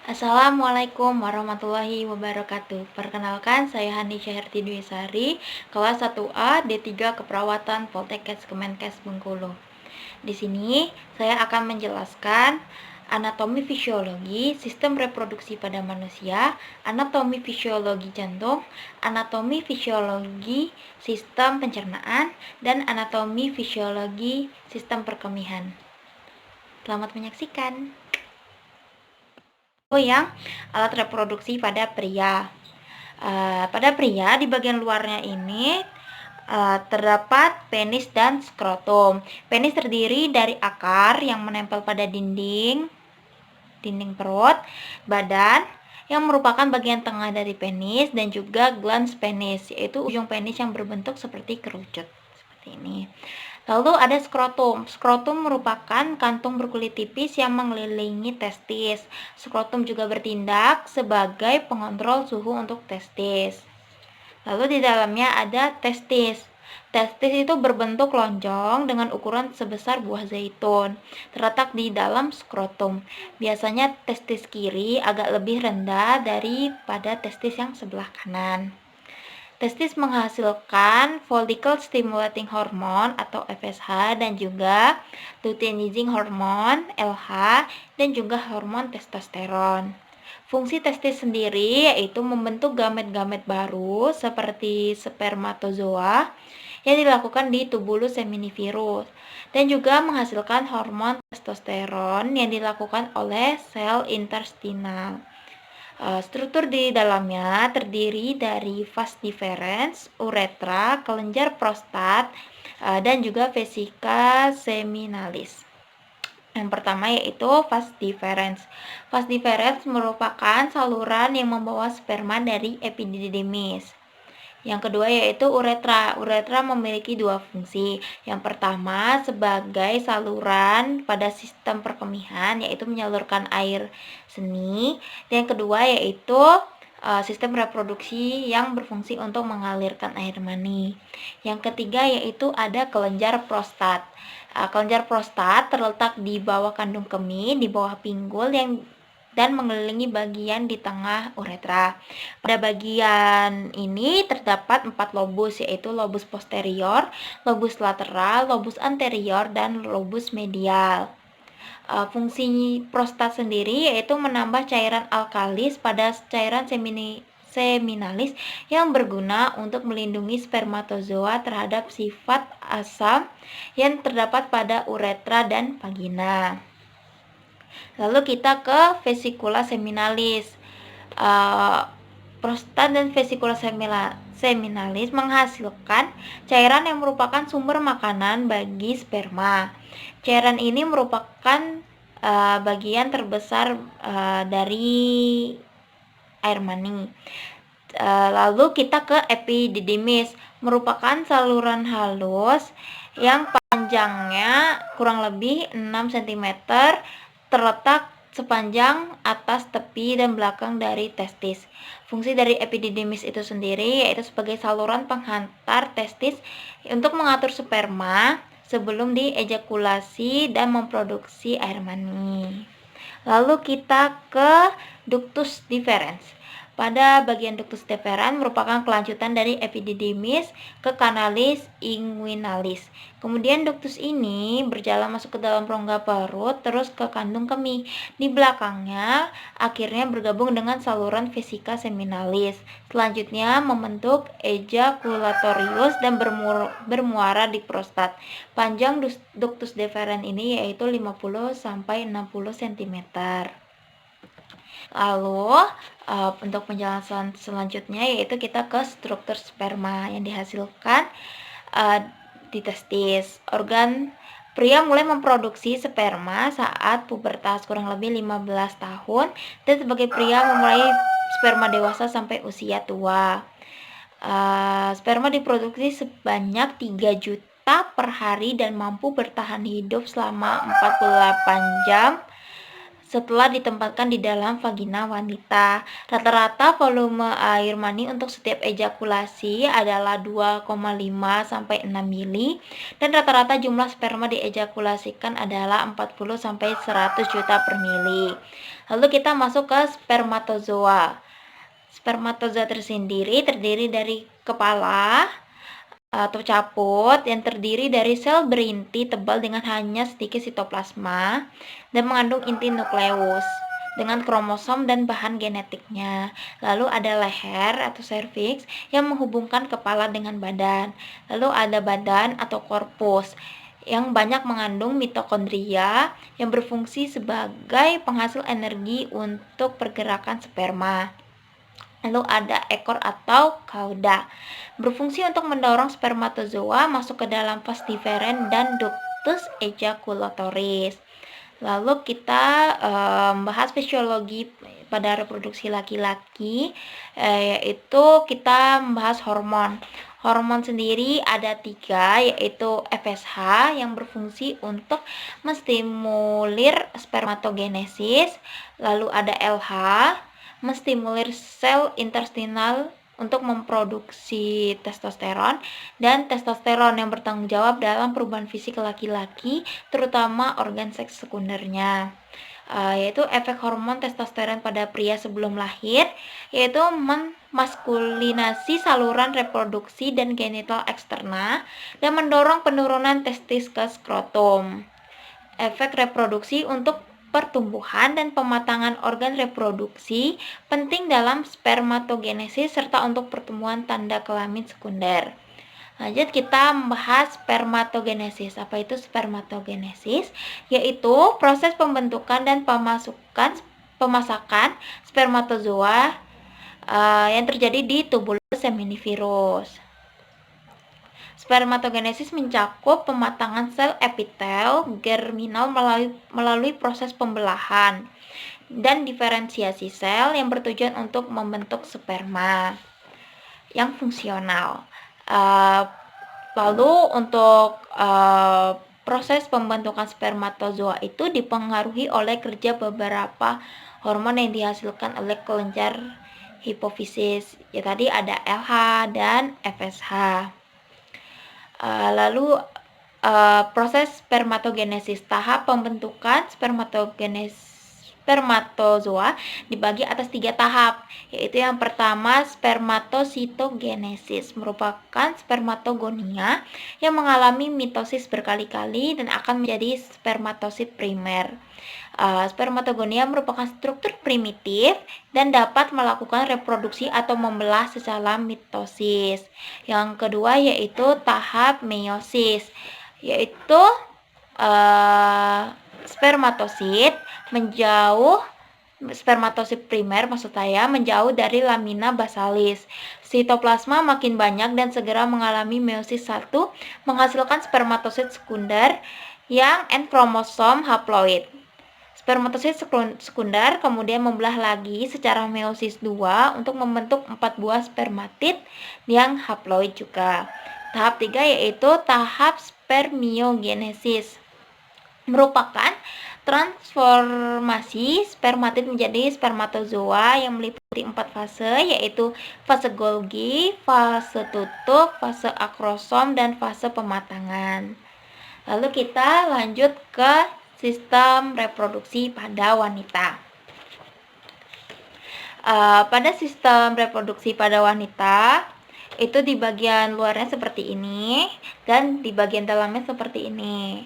Assalamualaikum warahmatullahi wabarakatuh. Perkenalkan, saya Hani Syaherti Dwi-Sari, kelas 1A D3 Keperawatan Poltekkes Kemenkes Bengkulu. Di sini saya akan menjelaskan anatomi fisiologi sistem reproduksi pada manusia, anatomi fisiologi jantung, anatomi fisiologi sistem pencernaan, dan anatomi fisiologi sistem perkemihan. Selamat menyaksikan. Yang alat reproduksi pada pria. Pada pria di bagian luarnya ini terdapat penis dan skrotum. Penis terdiri dari akar yang menempel pada dinding perut, badan yang merupakan bagian tengah dari penis, dan juga glans penis, yaitu ujung penis yang berbentuk seperti kerucut seperti ini. Lalu ada skrotum. Skrotum merupakan kantung berkulit tipis yang mengelilingi testis. Skrotum juga bertindak sebagai pengontrol suhu untuk testis. Lalu di dalamnya ada testis. Testis itu berbentuk lonjong dengan ukuran sebesar buah zaitun, terletak di dalam skrotum. Biasanya testis kiri agak lebih rendah daripada testis yang sebelah kanan. Testis menghasilkan follicle stimulating hormone atau FSH dan juga luteinizing hormone LH dan juga hormon testosteron. Fungsi testis sendiri yaitu membentuk gamet-gamet baru seperti spermatozoa yang dilakukan di tubulus seminiferus dan juga menghasilkan hormon testosteron yang dilakukan oleh sel intestinal. Struktur di dalamnya terdiri dari vas deferens, uretra, kelenjar prostat, dan juga vesika seminalis. Yang pertama yaitu vas deferens. Vas deferens merupakan saluran yang membawa sperma dari epididymis. Yang kedua yaitu uretra. Uretra memiliki dua fungsi. Yang pertama sebagai saluran pada sistem perkemihan, yaitu menyalurkan air seni. Dan yang kedua yaitu sistem reproduksi yang berfungsi untuk mengalirkan air mani. Yang ketiga yaitu ada kelenjar prostat. Kelenjar prostat terletak di bawah kandung kemih, di bawah pinggul dan mengelilingi bagian di tengah uretra. Pada bagian ini terdapat 4 lobus, yaitu lobus posterior, lobus lateral, lobus anterior, dan lobus medial. Fungsi prostat sendiri yaitu menambah cairan alkalis pada cairan seminalis yang berguna untuk melindungi spermatozoa terhadap sifat asam yang terdapat pada uretra dan vagina. Lalu kita ke vesikula seminalis. Prostat dan vesikula seminalis menghasilkan cairan yang merupakan sumber makanan bagi sperma. Cairan ini merupakan bagian terbesar dari air mani. Lalu kita ke epididymis, merupakan saluran halus yang panjangnya kurang lebih 6 cm, terletak sepanjang atas tepi dan belakang dari testis. Fungsi dari epididymis itu sendiri yaitu sebagai saluran penghantar testis untuk mengatur sperma sebelum diejakulasi dan memproduksi air mani. Lalu kita ke ductus deferens. Pada bagian ductus deferens merupakan kelanjutan dari epididymis ke canalis inguinalis. Kemudian ductus ini berjalan masuk ke dalam rongga perut terus ke kandung kemih. Di belakangnya akhirnya bergabung dengan saluran vesika seminalis. Selanjutnya membentuk ejaculatorius dan bermuara di prostat. Panjang ductus deferens ini yaitu 50 sampai 60 cm. Lalu untuk penjelasan selanjutnya yaitu kita ke struktur sperma yang dihasilkan di testis. Organ pria mulai memproduksi sperma saat pubertas kurang lebih 15 tahun dan sebagai pria memulai sperma dewasa sampai usia tua. Sperma diproduksi sebanyak 3 juta per hari dan mampu bertahan hidup selama 48 jam setelah ditempatkan di dalam vagina wanita. Rata-rata volume air mani untuk setiap ejakulasi adalah 2,5 sampai 6 mili dan rata-rata jumlah sperma diejakulasikan adalah 40 sampai 100 juta per mili. Lalu kita masuk ke spermatozoa. Spermatozoa tersendiri terdiri dari kepala atau caput yang terdiri dari sel berinti tebal dengan hanya sedikit sitoplasma dan mengandung inti nukleus dengan kromosom dan bahan genetiknya. Lalu ada leher atau serviks yang menghubungkan kepala dengan badan. Lalu ada badan atau korpus yang banyak mengandung mitokondria yang berfungsi sebagai penghasil energi untuk pergerakan sperma. Lalu ada ekor atau cauda, berfungsi untuk mendorong spermatozoa masuk ke dalam vas deferens dan ductus ejaculatoris. Lalu kita bahas fisiologi pada reproduksi laki-laki, yaitu kita membahas hormon. Hormon sendiri ada 3, yaitu FSH yang berfungsi untuk menstimulir spermatogenesis. Lalu ada LH, menstimulir sel intestinal untuk memproduksi testosteron, dan testosteron yang bertanggung jawab dalam perubahan fisik laki-laki, terutama organ seks sekundernya. Yaitu efek hormon testosteron pada pria sebelum lahir, yaitu memaskulinasi saluran reproduksi dan genital eksterna dan mendorong penurunan testis ke skrotum. Efek reproduksi untuk pertumbuhan dan pematangan organ reproduksi penting dalam spermatogenesis serta untuk pertumbuhan tanda kelamin sekunder. Lanjut kita membahas spermatogenesis. Apa itu spermatogenesis? Yaitu proses pembentukan dan pemasakan spermatozoa yang terjadi di tubulus seminivirus. Spermatogenesis mencakup pematangan sel epitel germinal melalui proses pembelahan dan diferensiasi sel yang bertujuan untuk membentuk sperma yang fungsional. Lalu untuk proses pembentukan spermatozoa itu dipengaruhi oleh kerja beberapa hormon yang dihasilkan oleh kelenjar hipofisis. Ya tadi ada LH dan FSH. Lalu proses spermatogenesis, tahap pembentukan spermatozoa dibagi atas 3 tahap, yaitu yang pertama spermatositogenesis, merupakan spermatogonia yang mengalami mitosis berkali-kali dan akan menjadi spermatosit primer. Spermatogonia merupakan struktur primitif dan dapat melakukan reproduksi atau membelah secara mitosis. Yang kedua yaitu tahap meiosis, yaitu spermatosit primer menjauh dari lamina basalis. Sitoplasma makin banyak dan segera mengalami meiosis 1, menghasilkan spermatosit sekunder yang N kromosom haploid. Spermatosit sekunder kemudian membelah lagi secara meiosis 2 untuk membentuk 4 buah spermatid yang haploid juga. Tahap 3 yaitu tahap spermiogenesis, merupakan transformasi spermatid menjadi spermatozoa yang meliputi 4 fase, yaitu fase Golgi, fase tutup, fase akrosom, dan fase pematangan. Lalu kita lanjut ke sistem reproduksi pada wanita. Pada sistem reproduksi pada wanita itu di bagian luarnya seperti ini dan di bagian dalamnya seperti ini.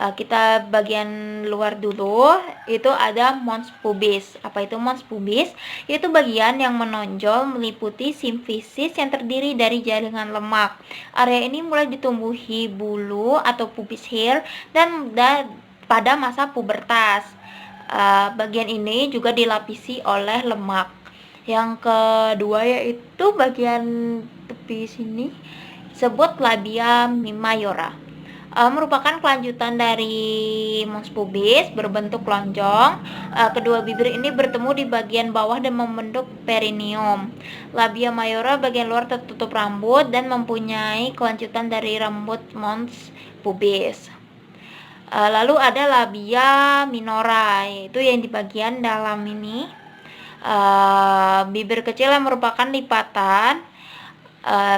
Kita bagian luar dulu, itu ada mons pubis. Apa itu mons pubis? Yaitu bagian yang menonjol meliputi simfisis yang terdiri dari jaringan lemak. Area ini mulai ditumbuhi bulu atau pubis hair dan pada masa pubertas. Bagian ini juga dilapisi oleh lemak. Yang kedua yaitu bagian tepi sini disebut labia mayora. Merupakan kelanjutan dari mons pubis berbentuk lonjong. Kedua bibir ini bertemu di bagian bawah dan membentuk perineum. Labia mayora bagian luar tertutup rambut dan mempunyai kelanjutan dari rambut mons pubis. Lalu ada labia minora, yaitu yang di bagian dalam ini. Bibir kecil yang merupakan lipatan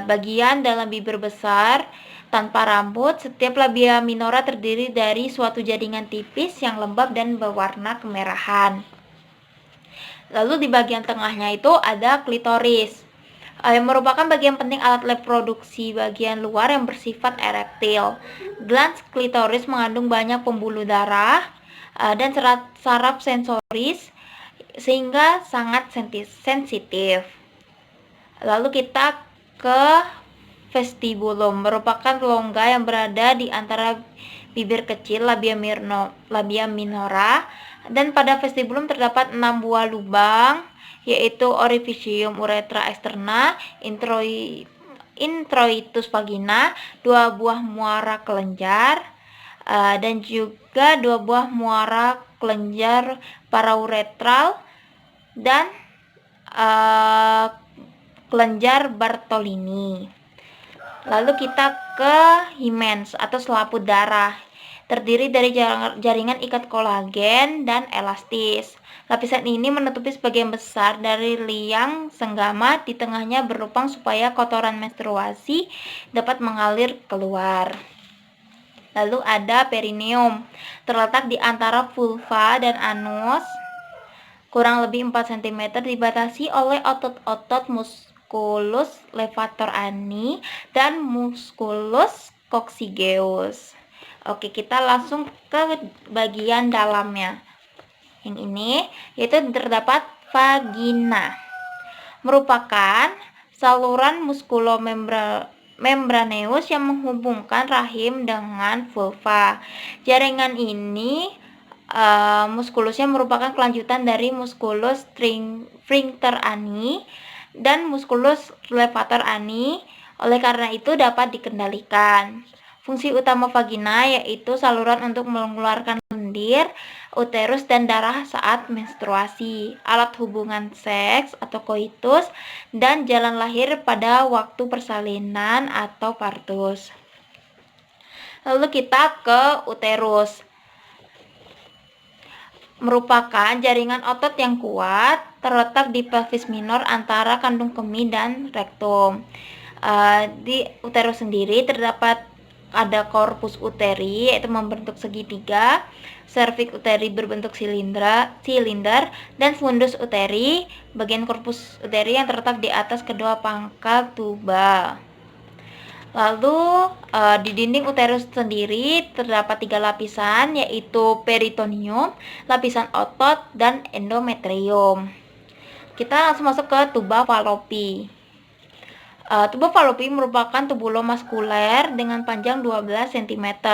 bagian dalam bibir besar tanpa rambut. Setiap labia minora terdiri dari suatu jaringan tipis yang lembab dan berwarna kemerahan. Lalu di bagian tengahnya itu ada klitoris, yang merupakan bagian penting alat reproduksi bagian luar yang bersifat erektil. Glans klitoris mengandung banyak pembuluh darah dan saraf sensoris sehingga sangat sensitif. Lalu kita ke vestibulum, merupakan rongga yang berada di antara bibir kecil labia minora, dan pada vestibulum terdapat 6 buah lubang, yaitu orificium uretra externa, introitus vagina, 2 buah muara kelenjar, dan juga 2 buah muara kelenjar parauretral dan kelenjar Bartolini. Lalu kita ke himens atau selaput darah, terdiri dari jaringan ikat kolagen dan elastis. Lapisan ini menutupi sebagian besar dari liang senggama, di tengahnya berlubang supaya kotoran menstruasi dapat mengalir keluar. Lalu ada perineum, terletak di antara vulva dan anus, kurang lebih 4 cm, dibatasi oleh otot-otot musculus levator ani dan musculus coccygeus. Oke, kita langsung ke bagian dalamnya. Yang ini yaitu terdapat vagina, merupakan saluran muskulomembraneus yang menghubungkan rahim dengan vulva. Jaringan ini muskulusnya merupakan kelanjutan dari musculus sphincter ani dan musculus levator ani, oleh karena itu dapat dikendalikan. Fungsi utama vagina yaitu saluran untuk mengeluarkan lendir, uterus, dan darah saat menstruasi, alat hubungan seks atau koitus, dan jalan lahir pada waktu persalinan atau partus. Lalu kita ke uterus, merupakan jaringan otot yang kuat terletak di pelvis minor antara kandung kemih dan rektum. Di uterus sendiri terdapat ada corpus uteri, yaitu membentuk segitiga, cervix uteri berbentuk silinder, dan fundus uteri, bagian corpus uteri yang terletak di atas kedua pangkal tuba. Lalu di dinding uterus sendiri terdapat 3 lapisan, yaitu peritoneum, lapisan otot, dan endometrium. Kita langsung masuk ke tuba fallopi. Tuba fallopi merupakan tubulum maskuler dengan panjang 12 cm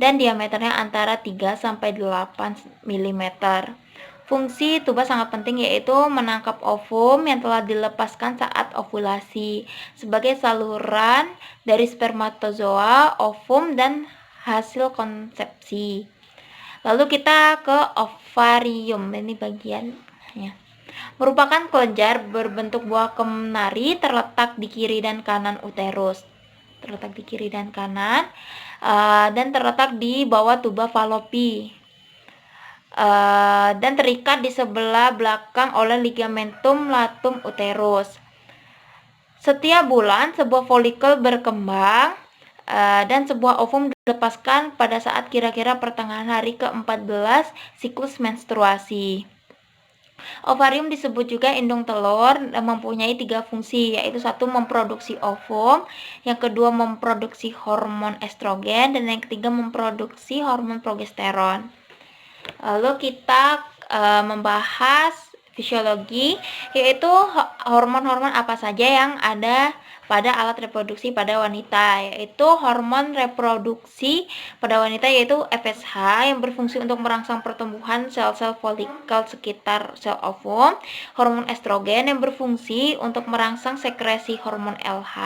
dan diameternya antara 3-8 mm. Fungsi tuba sangat penting, yaitu menangkap ovum yang telah dilepaskan saat ovulasi sebagai saluran dari spermatozoa, ovum, dan hasil konsepsi. Lalu kita ke ovarium, ini bagiannya. Merupakan kelenjar berbentuk buah kenari, terletak di kiri dan kanan uterus. Dan terletak di bawah tuba fallopi. Dan terikat di sebelah belakang oleh ligamentum latum uterus. Setiap bulan sebuah folikel berkembang dan sebuah ovum dilepaskan pada saat kira-kira pertengahan hari ke-14 siklus menstruasi. Ovarium disebut juga indung telur dan mempunyai 3 fungsi, yaitu 1 memproduksi ovum, yang kedua memproduksi hormon estrogen, dan yang ketiga memproduksi hormon progesteron. Lalu kita membahas fisiologi, yaitu hormon-hormon apa saja yang ada pada alat reproduksi pada wanita, yaitu hormon reproduksi pada wanita yaitu FSH yang berfungsi untuk merangsang pertumbuhan sel-sel folikel sekitar sel ovum, hormon estrogen yang berfungsi untuk merangsang sekresi hormon LH,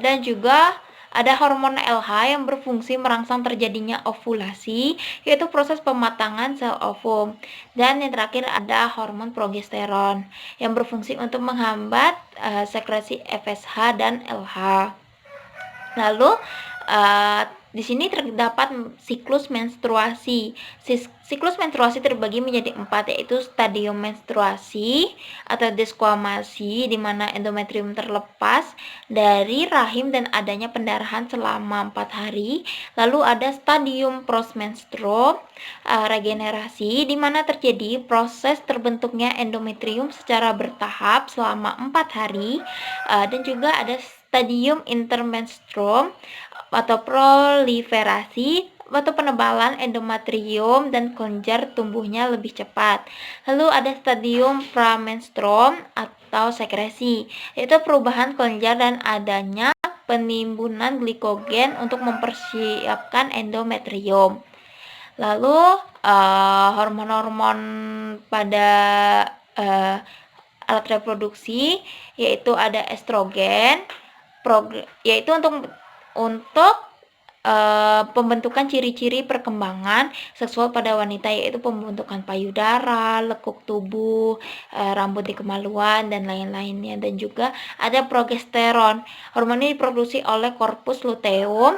dan juga ada hormon LH yang berfungsi merangsang terjadinya ovulasi, yaitu proses pematangan sel ovum. Dan yang terakhir ada hormon progesteron yang berfungsi untuk menghambat sekresi FSH dan LH. Lalu Di sini terdapat siklus menstruasi. Siklus menstruasi terbagi menjadi 4, yaitu stadium menstruasi atau desquamasi, di mana endometrium terlepas dari rahim dan adanya pendarahan selama 4 hari. Lalu ada stadium postmenstruum, regenerasi, di mana terjadi proses terbentuknya endometrium secara bertahap selama 4 hari. Dan juga ada stadium intermenstruum atau proliferasi atau penebalan endometrium dan kelenjar tumbuhnya lebih cepat. Lalu ada stadium pramenstruum atau sekresi, yaitu perubahan kelenjar dan adanya penimbunan glikogen untuk mempersiapkan endometrium. Lalu hormon-hormon pada alat reproduksi, yaitu ada estrogen, yaitu untuk pembentukan ciri-ciri perkembangan seksual pada wanita, yaitu pembentukan payudara, lekuk tubuh, rambut di kemaluan, dan lain-lainnya. Dan juga ada progesteron. Hormon ini diproduksi oleh korpus luteum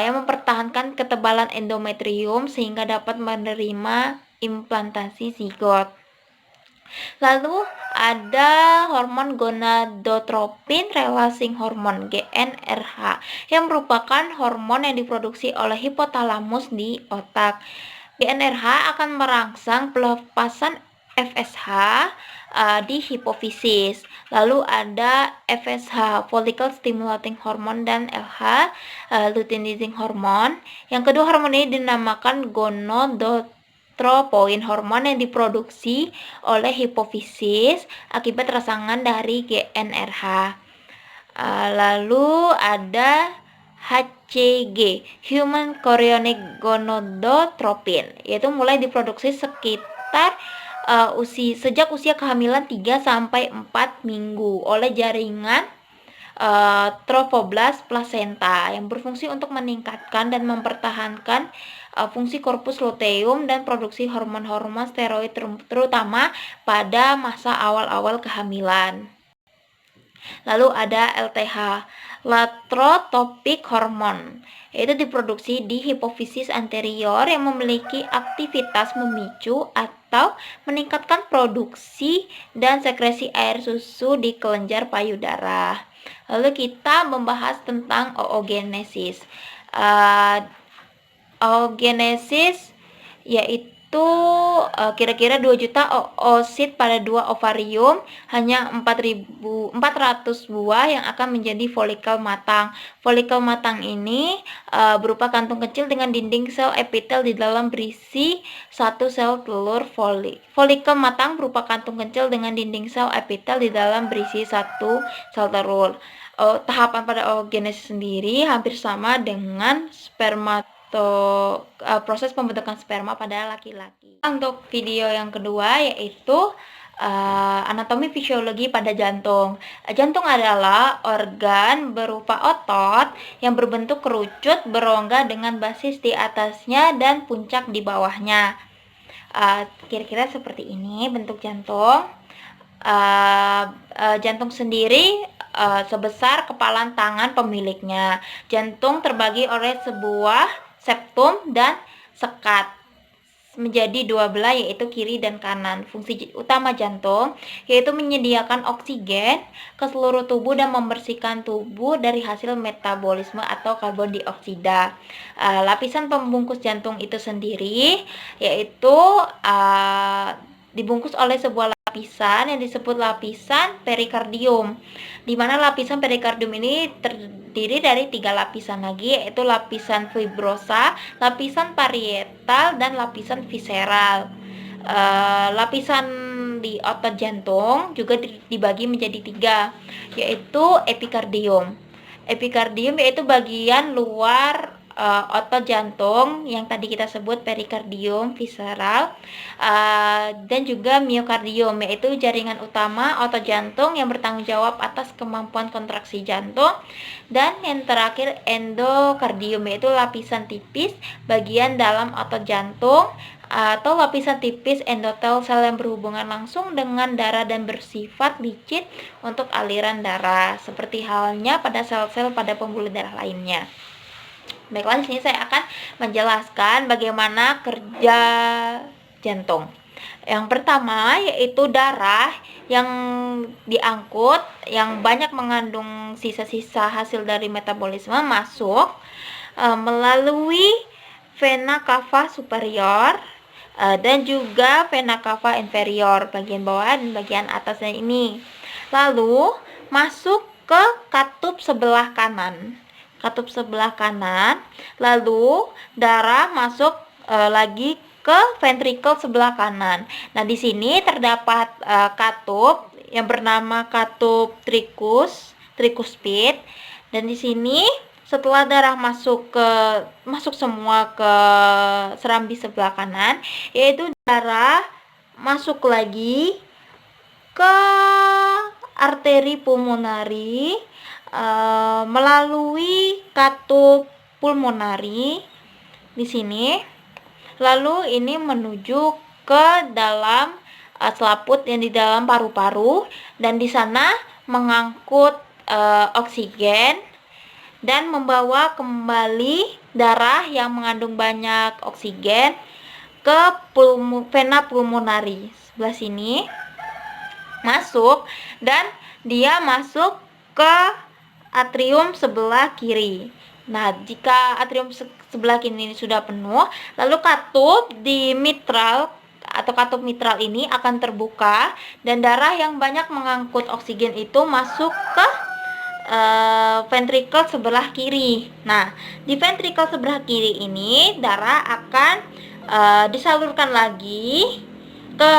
yang mempertahankan ketebalan endometrium sehingga dapat menerima implantasi zigot. Lalu ada hormon gonadotropin releasing hormone GnRH yang merupakan hormon yang diproduksi oleh hipotalamus di otak. GnRH akan merangsang pelepasan FSH di hipofisis. Lalu ada FSH, follicle stimulating hormone, dan LH, luteinizing hormone. Yang kedua, hormon ini dinamakan gonadotropin, hormon yang diproduksi oleh hipofisis akibat rangsangan dari GnRH. Lalu ada HCG, human chorionic gonadotropin, yaitu mulai diproduksi sekitar sejak usia kehamilan 3-4 minggu oleh jaringan trophoblast placenta yang berfungsi untuk meningkatkan dan mempertahankan fungsi korpus luteum dan produksi hormon-hormon steroid terutama pada masa awal-awal kehamilan. Lalu ada LTH, latrotopic hormone, yaitu diproduksi di hipofisis anterior yang memiliki aktivitas memicu atau meningkatkan produksi dan sekresi air susu di kelenjar payudara. Lalu kita membahas tentang oogenesis. Oogenesis yaitu kira-kira 2 juta oosit pada 2 ovarium, hanya 400 buah yang akan menjadi folikel matang. Folikel matang ini berupa kantung kecil dengan dinding sel epitel di dalam berisi 1 sel telur. Folikel matang berupa kantung kecil dengan dinding sel epitel di dalam berisi 1 sel telur. Tahapan pada oogenesis sendiri hampir sama dengan proses pembentukan sperma pada laki-laki. Untuk video yang kedua yaitu anatomi fisiologi pada jantung. Jantung adalah organ berupa otot yang berbentuk kerucut berongga dengan basis di atasnya dan puncak di bawahnya. Kira-kira seperti ini bentuk jantung. Jantung sendiri sebesar kepalan tangan pemiliknya. Jantung terbagi oleh sebuah septum dan sekat menjadi 2 belah, yaitu kiri dan kanan. Fungsi utama jantung yaitu menyediakan oksigen ke seluruh tubuh dan membersihkan tubuh dari hasil metabolisme atau karbon dioksida. Lapisan pembungkus jantung itu sendiri yaitu dibungkus oleh sebuah lapisan yang disebut lapisan perikardium, di mana lapisan perikardium ini terdiri dari 3 lapisan lagi, yaitu lapisan fibrosa, lapisan parietal, dan lapisan visceral. Lapisan di otot jantung juga dibagi menjadi 3, yaitu epikardium. Epikardium yaitu bagian luar otot jantung yang tadi kita sebut perikardium, visceral, dan juga miokardium, yaitu jaringan utama otot jantung yang bertanggung jawab atas kemampuan kontraksi jantung. Dan yang terakhir endokardium, yaitu lapisan tipis bagian dalam otot jantung atau lapisan tipis endotel sel yang berhubungan langsung dengan darah dan bersifat licin untuk aliran darah, seperti halnya pada sel-sel pada pembuluh darah lainnya. Baiklah, di sini saya akan menjelaskan bagaimana kerja jantung. Yang pertama yaitu darah yang diangkut, yang banyak mengandung sisa-sisa hasil dari metabolisme masuk melalui vena cava superior dan juga vena cava inferior, bagian bawah dan bagian atasnya ini. Lalu masuk ke katup sebelah kanan. Katup sebelah kanan, lalu darah masuk lagi ke ventricle sebelah kanan. Nah, di sini terdapat katup yang bernama katup tricuspid, dan di sini setelah darah masuk semua ke serambi sebelah kanan, yaitu darah masuk lagi ke arteri pulmonari melalui katup pulmonari di sini. Lalu ini menuju ke dalam selaput yang di dalam paru-paru, dan di sana mengangkut oksigen dan membawa kembali darah yang mengandung banyak oksigen ke vena pulmonari sebelah sini masuk, dan dia masuk ke atrium sebelah kiri. Nah, jika atrium sebelah kiri ini sudah penuh, lalu katup di mitral atau katup mitral ini akan terbuka, dan darah yang banyak mengangkut oksigen itu masuk ke ventricle sebelah kiri. Nah, di ventricle sebelah kiri ini darah akan disalurkan lagi ke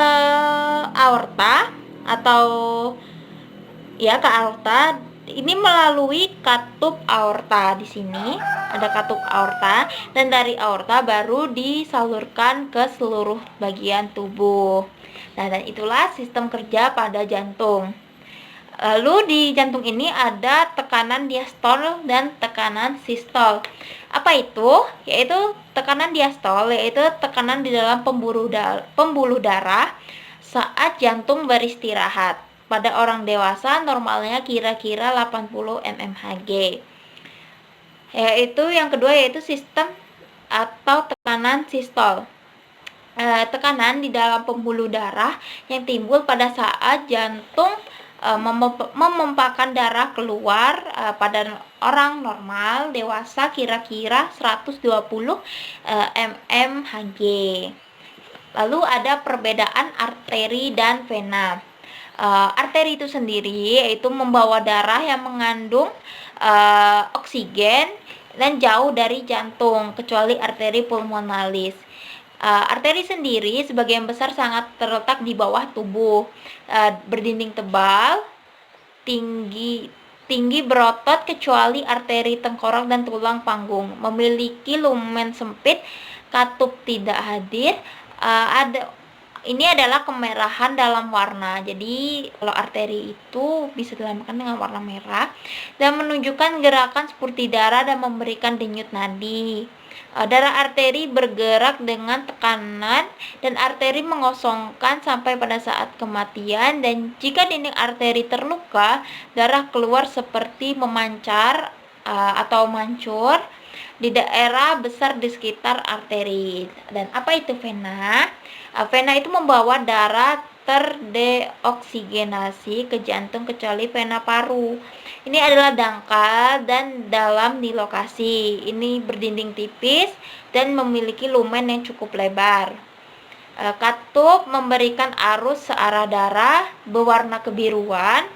aorta atau ya ke aorta. Ini melalui katup aorta. Di sini ada katup aorta, dan dari aorta baru disalurkan ke seluruh bagian tubuh. Nah, dan itulah sistem kerja pada jantung. Lalu di jantung ini ada tekanan diastol dan tekanan sistol. Apa itu? Yaitu tekanan diastol, yaitu tekanan di dalam pembuluh darah saat jantung beristirahat. Pada orang dewasa normalnya kira-kira 80 mmHg. Yaitu yang kedua yaitu sistem atau tekanan sistol. Tekanan di dalam pembuluh darah yang timbul pada saat jantung memompahkan darah keluar pada orang normal dewasa kira-kira 120 mmHg. Lalu ada perbedaan arteri dan vena. Arteri itu sendiri yaitu membawa darah yang mengandung oksigen dan jauh dari jantung, kecuali arteri pulmonalis. Arteri sendiri sebagian besar sangat terletak di bawah tubuh, berdinding tebal, tinggi berotot, kecuali arteri tengkorak dan tulang panggung. Memiliki lumen sempit, katup tidak hadir. Ini adalah kemerahan dalam warna. Jadi kalau arteri itu bisa dilambangkan dengan warna merah dan menunjukkan gerakan seperti darah dan memberikan denyut nadi. Darah arteri bergerak dengan tekanan, dan arteri mengosongkan sampai pada saat kematian, dan jika dinding arteri terluka, darah keluar seperti memancar atau mancur di daerah besar di sekitar arteri. Dan apa itu vena? Vena itu membawa darah terdeoksigenasi ke jantung, kecuali vena paru. Ini adalah dangkal dan dalam di lokasi. Ini berdinding tipis dan memiliki lumen yang cukup lebar. Katup memberikan arus searah darah berwarna kebiruan.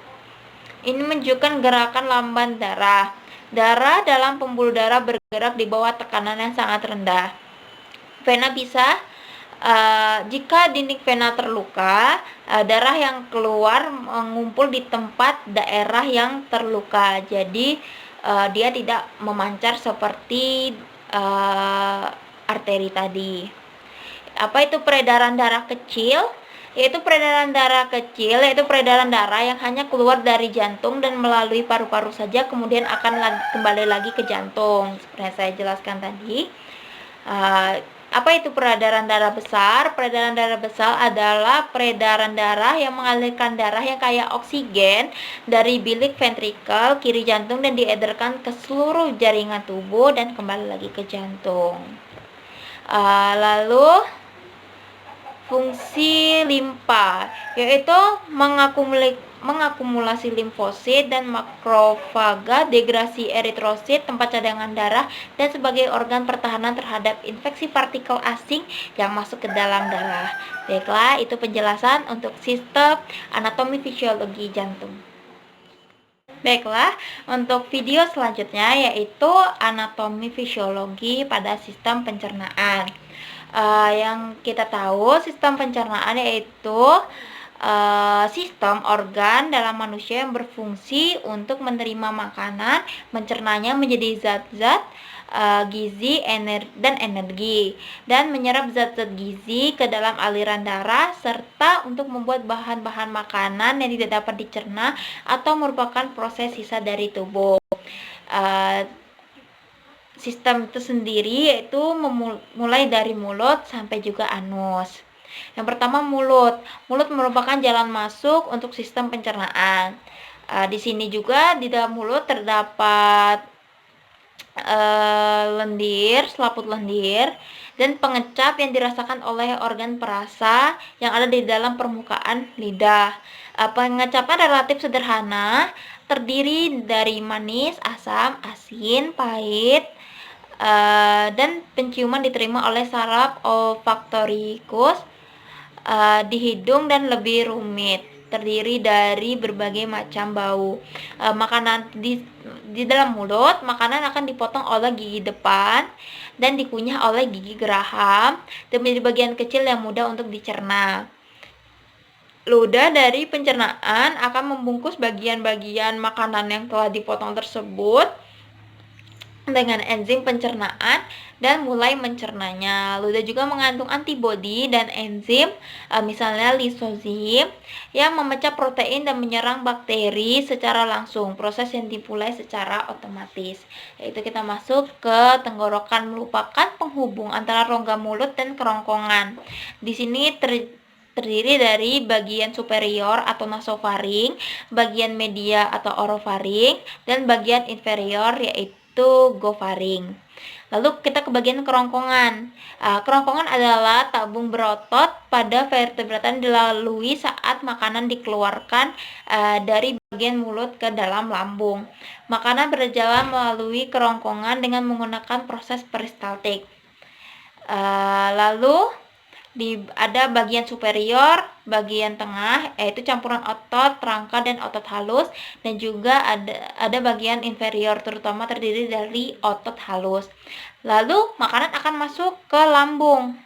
Ini menunjukkan gerakan lamban darah. Darah dalam pembuluh darah bergerak di bawah tekanan yang sangat rendah. Vena bisa jika dinding vena terluka, darah yang keluar mengumpul di tempat daerah yang terluka. Jadi dia tidak memancar seperti arteri tadi. Apa itu peredaran darah kecil? Yaitu peredaran darah kecil, yaitu peredaran darah yang hanya keluar dari jantung dan melalui paru-paru saja, kemudian akan kembali lagi ke jantung. Seperti yang saya jelaskan tadi. Apa itu peredaran darah besar? Peredaran darah besar adalah peredaran darah yang mengalirkan darah yang kaya oksigen dari bilik ventrikel kiri jantung dan diedarkan ke seluruh jaringan tubuh dan kembali lagi ke jantung. Lalu fungsi limpa yaitu mengakumulasi limfosit dan makrofaga, degrasi eritrosit, tempat cadangan darah, dan sebagai organ pertahanan terhadap infeksi partikel asing yang masuk ke dalam darah. Baiklah, itu penjelasan untuk sistem anatomi fisiologi jantung. Baiklah, untuk video selanjutnya yaitu anatomi fisiologi pada sistem pencernaan. Yang kita tahu sistem pencernaan yaitu sistem organ dalam manusia yang berfungsi untuk menerima makanan, mencernanya menjadi zat-zat gizi dan energi, dan menyerap zat-zat gizi ke dalam aliran darah, serta untuk membuat bahan-bahan makanan yang tidak dapat dicerna atau merupakan proses sisa dari tubuh. Sistem itu sendiri yaitu mulai dari mulut sampai juga anus. Yang pertama mulut. Mulut merupakan jalan masuk untuk sistem pencernaan. Di sini juga di dalam mulut terdapat lendir, selaput lendir, dan pengecap yang dirasakan oleh organ perasa yang ada di dalam permukaan lidah. Pengecapan relatif sederhana, terdiri dari manis, asam, asin, pahit, dan penciuman diterima oleh saraf olfaktorikus di hidung dan lebih rumit, terdiri dari berbagai macam bau. Makanan di dalam mulut, makanan akan dipotong oleh gigi depan dan dikunyah oleh gigi geraham dan menjadi bagian kecil yang mudah untuk dicerna. Ludah dari pencernaan akan membungkus bagian-bagian makanan yang telah dipotong tersebut dengan enzim pencernaan dan mulai mencernanya. Ludah juga mengandung antibodi dan enzim, misalnya lisozim, yang memecah protein dan menyerang bakteri secara langsung. Proses yang dimulai secara otomatis. Yaitu kita masuk ke tenggorokan, merupakan penghubung antara rongga mulut dan kerongkongan. Di sini terdiri dari bagian superior atau nasofaring, bagian media atau orofaring, dan bagian inferior yaitu gofaring. Lalu kita ke bagian kerongkongan. Kerongkongan adalah tabung berotot pada vertebrata yang dilalui saat makanan dikeluarkan dari bagian mulut ke dalam lambung. Makanan berjalan melalui kerongkongan dengan menggunakan proses peristaltik. Lalu ada bagian superior, bagian tengah yaitu campuran otot, rangka, dan otot halus, dan juga ada bagian inferior terutama terdiri dari otot halus. Lalu makanan akan masuk ke lambung,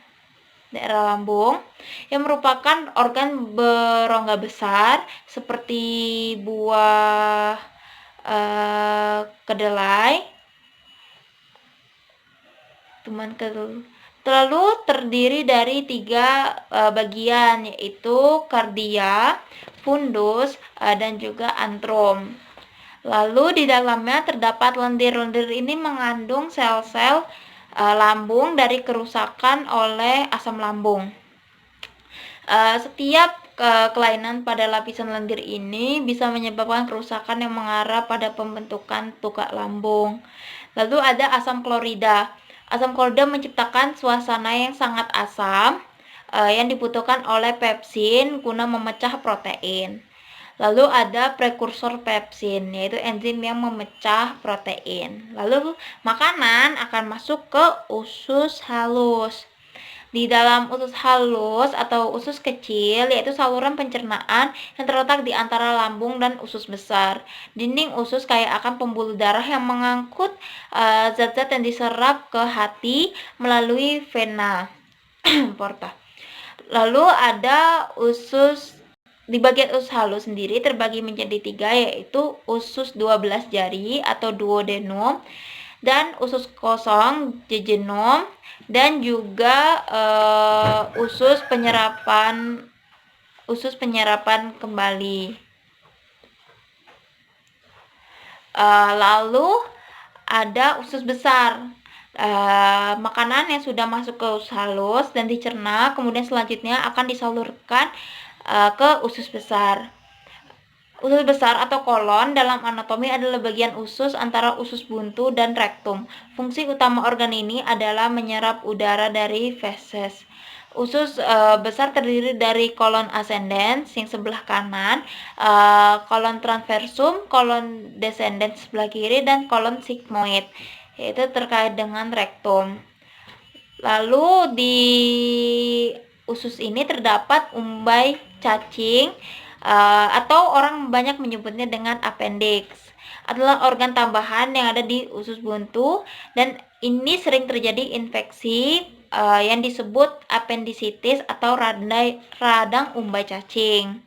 daerah lambung yang merupakan organ berongga besar seperti buah kedelai, Lalu terdiri dari 3 bagian yaitu kardia, fundus, dan juga antrum. Lalu di dalamnya terdapat lendir-lendir ini mengandung sel-sel lambung dari kerusakan oleh asam lambung. Setiap kelainan pada lapisan lendir ini bisa menyebabkan kerusakan yang mengarah pada pembentukan tukak lambung. Lalu ada asam klorida. Asam klorida menciptakan suasana yang sangat asam yang dibutuhkan oleh pepsin guna memecah protein. Lalu ada prekursor pepsin, yaitu enzim yang memecah protein. Lalu makanan akan masuk ke usus halus. Di dalam usus halus atau usus kecil, yaitu saluran pencernaan yang terletak di antara lambung dan usus besar. Dinding usus kaya akan pembuluh darah yang mengangkut zat-zat yang diserap ke hati melalui vena porta. Lalu ada di bagian usus halus sendiri terbagi menjadi 3, yaitu usus 12 jari atau duodenum, dan usus kosong jejunum, dan juga usus penyerapan kembali. Lalu ada usus besar. makanan yang sudah masuk ke usus halus dan dicerna, kemudian selanjutnya akan disalurkan ke usus besar. Usus besar atau kolon dalam anatomi adalah bagian usus antara usus buntu dan rektum. Fungsi utama organ ini adalah menyerap udara dari feses. Usus besar terdiri dari kolon ascendens yang sebelah kanan, kolon transversum, kolon descendens sebelah kiri, dan kolon sigmoid, yaitu terkait dengan rektum. Lalu di usus ini terdapat umbai cacing, atau orang banyak menyebutnya dengan appendix. Adalah organ tambahan yang ada di usus buntu, dan ini sering terjadi infeksi yang disebut appendicitis atau radang umbai cacing.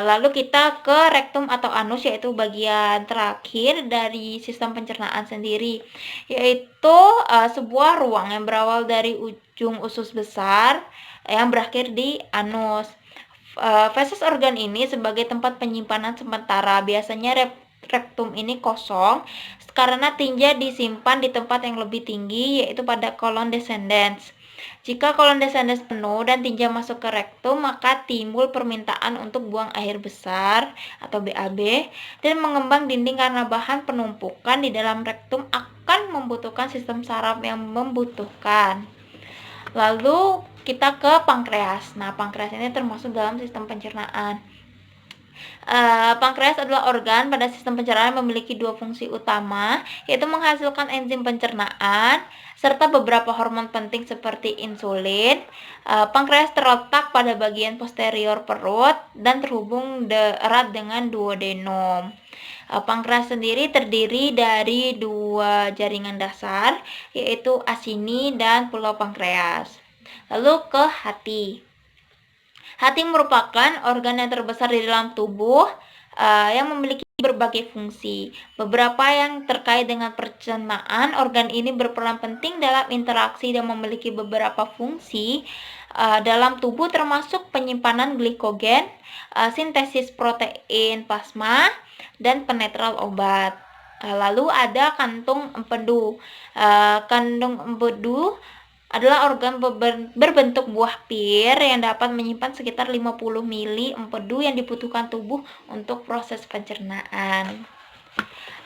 Lalu kita ke rektum atau anus, yaitu bagian terakhir dari sistem pencernaan sendiri, yaitu sebuah ruang yang berawal dari ujung usus besar yang berakhir di anus. Feses organ ini sebagai tempat penyimpanan sementara. Biasanya rektum ini kosong karena tinja disimpan di tempat yang lebih tinggi, yaitu pada kolon descendens. Jika kolon descendens penuh dan tinja masuk ke rektum, maka timbul permintaan untuk buang air besar atau BAB, dan mengembang dinding karena bahan penumpukan di dalam rektum akan membutuhkan sistem saraf yang membutuhkan. Lalu kita ke pankreas. Nah, pankreas ini termasuk dalam sistem pencernaan. Pankreas adalah organ pada sistem pencernaan yang memiliki dua fungsi utama, yaitu menghasilkan enzim pencernaan serta beberapa hormon penting seperti insulin. Pankreas terletak pada bagian posterior perut dan terhubung erat dengan duodenum. Pankreas sendiri terdiri dari dua jaringan dasar, yaitu asini dan pulau pankreas. Lalu ke hati. Hati merupakan organ yang terbesar di dalam tubuh yang memiliki berbagai fungsi. Beberapa yang terkait dengan pencernaan, organ ini berperan penting dalam interaksi dan memiliki beberapa fungsi dalam tubuh, termasuk penyimpanan glikogen, sintesis protein plasma, dan penetral obat. Lalu ada kantung empedu. Kantung empedu adalah organ berbentuk buah pir yang dapat menyimpan sekitar 50 mili empedu yang dibutuhkan tubuh untuk proses pencernaan.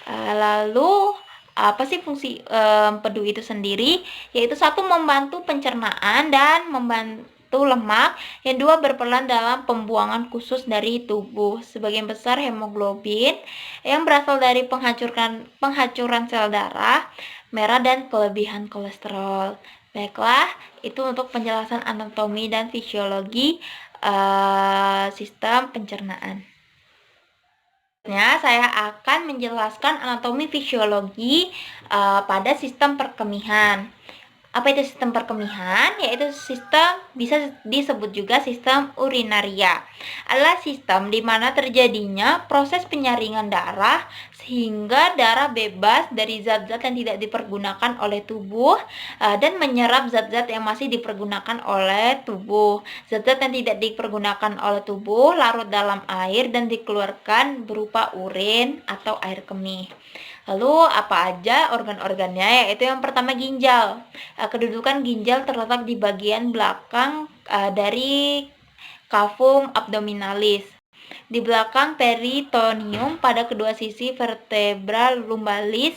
Lalu apa sih fungsi empedu itu sendiri? Yaitu satu, membantu pencernaan dan membantu lemak. Yang dua, berperan dalam pembuangan khusus dari tubuh. Sebagian besar hemoglobin yang berasal dari penghancuran sel darah merah dan kelebihan kolesterol. Baiklah, itu untuk penjelasan anatomi dan fisiologi sistem pencernaan. Saya akan menjelaskan anatomi fisiologi pada sistem perkemihan. Apa itu sistem perkemihan? Yaitu sistem, bisa disebut juga sistem urinaria. Adalah sistem di mana terjadinya proses penyaringan darah sehingga darah bebas dari zat-zat yang tidak dipergunakan oleh tubuh dan menyerap zat-zat yang masih dipergunakan oleh tubuh. Zat-zat yang tidak dipergunakan oleh tubuh larut dalam air dan dikeluarkan berupa urin atau air kemih. Lalu apa aja organ-organnya? Yaitu yang pertama, ginjal. Kedudukan ginjal terletak di bagian belakang dari cavum abdominalis, di belakang peritoneum pada kedua sisi vertebra lumbalis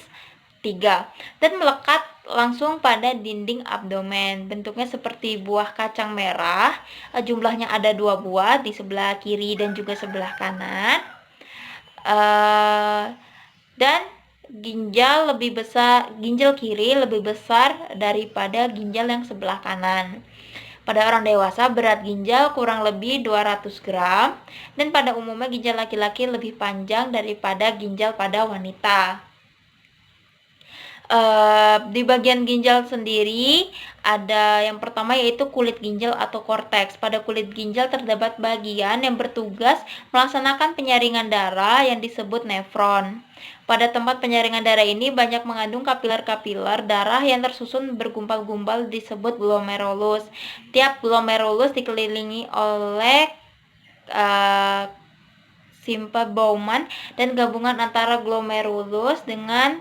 3, dan melekat langsung pada dinding abdomen. Bentuknya seperti buah kacang merah. Jumlahnya ada 2 buah di sebelah kiri dan juga sebelah kanan. Dan ginjal kiri lebih besar daripada ginjal yang sebelah kanan. Pada orang dewasa, berat ginjal kurang lebih 200 gram, dan pada umumnya ginjal laki-laki lebih panjang daripada ginjal pada wanita. Di bagian ginjal sendiri ada yang pertama, yaitu kulit ginjal atau korteks. Pada kulit ginjal terdapat bagian yang bertugas melaksanakan penyaringan darah yang disebut nefron. Pada tempat penyaringan darah ini banyak mengandung kapiler-kapiler darah yang tersusun bergumpal-gumpal disebut glomerulus. Tiap glomerulus dikelilingi oleh Simpel Bowman dan gabungan antara glomerulus dengan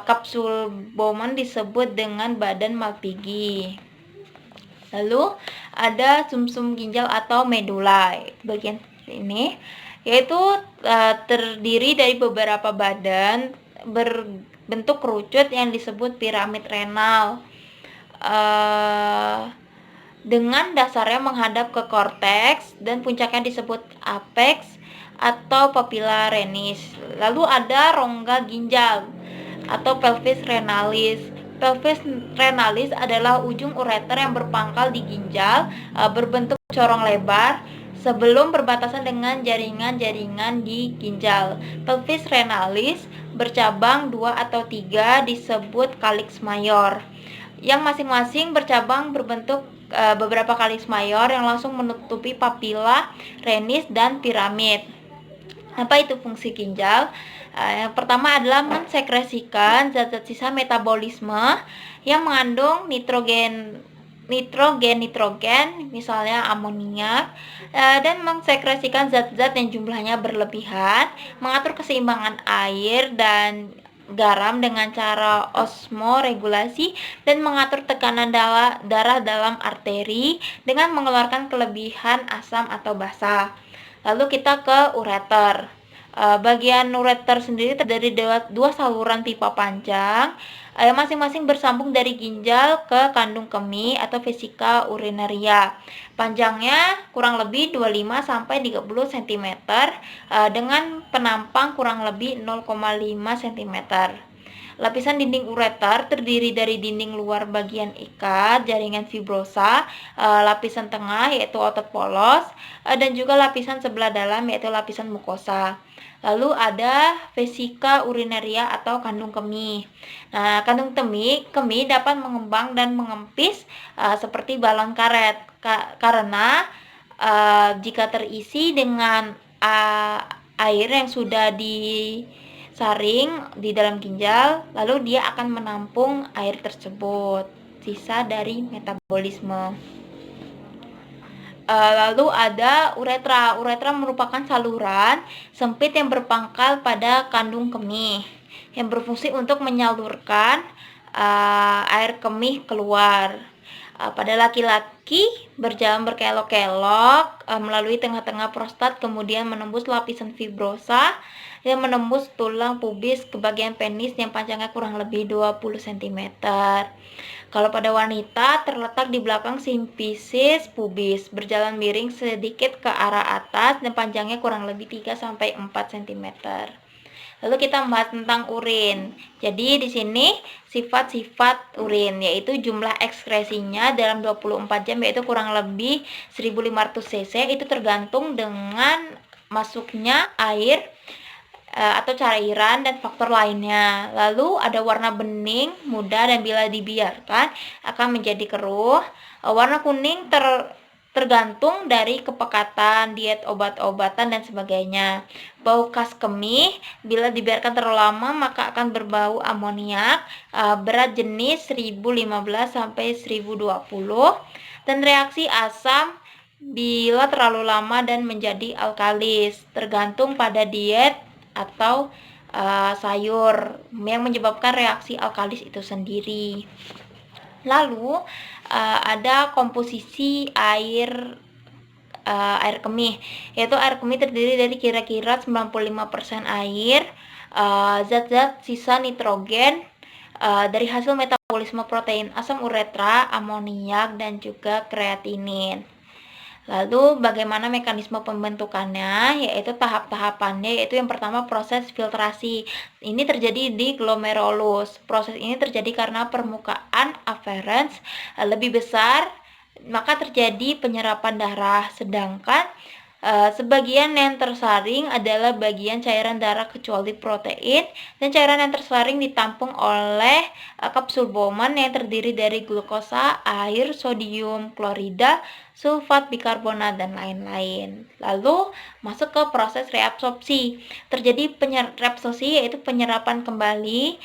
kapsul Bowman disebut dengan badan Malpighi. Lalu ada sumsum ginjal atau medula, bagian ini, yaitu terdiri dari beberapa badan berbentuk kerucut yang disebut piramid renal. Dengan dasarnya menghadap ke korteks dan puncaknya disebut apex atau papilla renis. Lalu ada rongga ginjal atau pelvis renalis. Pelvis renalis adalah ujung ureter yang berpangkal di ginjal, berbentuk corong lebar sebelum berbatasan dengan jaringan-jaringan di ginjal. Pelvis renalis bercabang 2 atau 3 disebut calyx mayor, yang masing-masing bercabang berbentuk beberapa calyx mayor yang langsung menutupi papilla renis dan piramid. Apa itu fungsi ginjal? Yang pertama adalah mensekresikan zat-zat sisa metabolisme yang mengandung nitrogen, misalnya amoniak, dan mensekresikan zat-zat yang jumlahnya berlebihan, mengatur keseimbangan air dan garam dengan cara osmoregulasi, dan mengatur tekanan darah dalam arteri dengan mengeluarkan kelebihan asam atau basa. Lalu kita ke ureter. Bagian ureter sendiri terdiri dari dua saluran pipa panjang yang masing-masing bersambung dari ginjal ke kandung kemih atau vesika urinaria. Panjangnya kurang lebih 25 sampai 30 cm dengan penampang kurang lebih 0,5 cm. Lapisan dinding ureter terdiri dari dinding luar bagian ikat, jaringan fibrosa, lapisan tengah yaitu otot polos, dan juga lapisan sebelah dalam yaitu lapisan mukosa. Lalu ada vesika urinaria atau kandung kemih. Nah, kandung kemih dapat mengembang dan mengempis seperti balon karet karena jika terisi dengan air yang sudah disaring di dalam ginjal, lalu dia akan menampung air tersebut, sisa dari metabolisme. Lalu ada uretra. Uretra merupakan saluran sempit yang berpangkal pada kandung kemih yang berfungsi untuk menyalurkan air kemih keluar. Pada laki-laki berjalan berkelok-kelok melalui tengah-tengah prostat, kemudian menembus lapisan fibrosa yang menembus tulang pubis ke bagian penis yang panjangnya kurang lebih 20 cm. Kalau pada wanita terletak di belakang simfisis pubis, berjalan miring sedikit ke arah atas dan panjangnya kurang lebih 3 sampai 4 cm. Lalu kita membahas tentang urin. Jadi di sini sifat-sifat urin yaitu jumlah ekskresinya dalam 24 jam yaitu kurang lebih 1500 cc, itu tergantung dengan masuknya air atau cairan dan faktor lainnya. Lalu ada warna bening, muda, dan bila dibiarkan akan menjadi keruh. Warna kuning tergantung dari kepekatan, diet obat-obatan, dan sebagainya. Bau khas kemih bila dibiarkan terlalu lama maka akan berbau amoniak. Berat jenis 1015 sampai 1020, dan reaksi asam bila terlalu lama dan menjadi alkalis, tergantung pada diet atau sayur yang menyebabkan reaksi alkalis itu sendiri. Lalu ada komposisi air kemih, yaitu air kemih terdiri dari kira-kira 95% air, zat-zat sisa nitrogen dari hasil metabolisme protein asam uretra, amoniak, dan juga kreatinin. Lalu bagaimana mekanisme pembentukannya, yaitu tahap-tahapannya, yaitu yang pertama proses filtrasi. Ini terjadi di glomerulus. Proses ini terjadi karena permukaan aferens lebih besar, maka terjadi penyerapan darah, sedangkan sebagian yang tersaring adalah bagian cairan darah kecuali protein, dan cairan yang tersaring ditampung oleh kapsul Bowman yang terdiri dari glukosa, air, sodium klorida, sulfat bikarbonat, dan lain-lain. Lalu masuk ke proses reabsorpsi. Terjadi reabsorpsi yaitu penyerapan kembali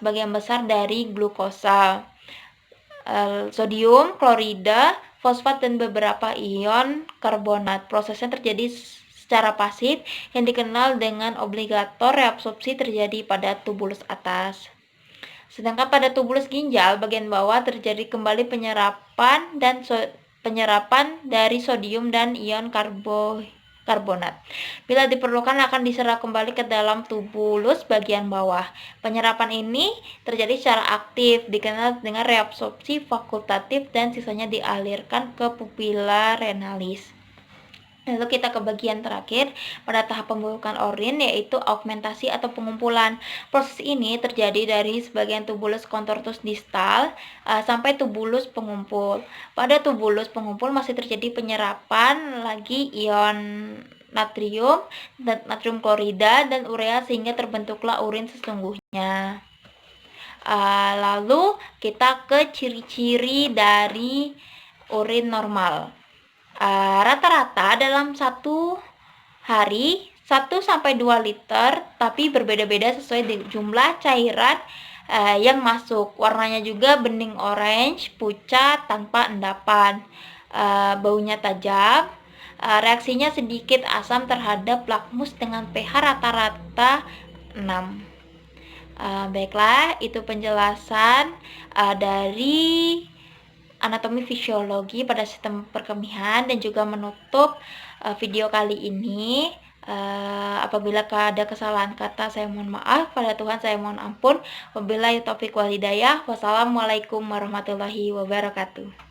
sebagian besar dari glukosa, sodium klorida, fosfat, dan beberapa ion karbonat. Prosesnya terjadi secara pasif yang dikenal dengan obligator reabsorpsi terjadi pada tubulus atas. Sedangkan pada tubulus ginjal bagian bawah terjadi kembali penyerapan dari sodium dan ion karbonat. Bila diperlukan akan diserap kembali ke dalam tubulus bagian bawah. Penyerapan ini terjadi secara aktif, dikenal dengan reabsorpsi fakultatif dan sisanya dialirkan ke pupila renalis. Lalu kita ke bagian terakhir pada tahap pemburukan urin, yaitu augmentasi atau pengumpulan. Proses ini terjadi dari sebagian tubulus contortus distal sampai tubulus pengumpul. Pada tubulus pengumpul masih terjadi penyerapan lagi ion natrium, natrium klorida, dan urea sehingga terbentuklah urin sesungguhnya. Lalu kita ke ciri-ciri dari urin normal. Rata-rata dalam satu hari 1-2 liter, tapi berbeda-beda sesuai jumlah cairan yang masuk. Warnanya juga bening orange, pucat, tanpa endapan. Baunya tajam. Reaksinya sedikit asam terhadap lakmus dengan pH rata-rata 6. Baiklah, itu penjelasan dari anatomi fisiologi pada sistem perkemihan dan juga menutup video kali ini. Apabila ada kesalahan kata saya mohon maaf, pada Tuhan saya mohon ampun. Wabillahi taufiq wal hidayah. Wassalamualaikum warahmatullahi wabarakatuh.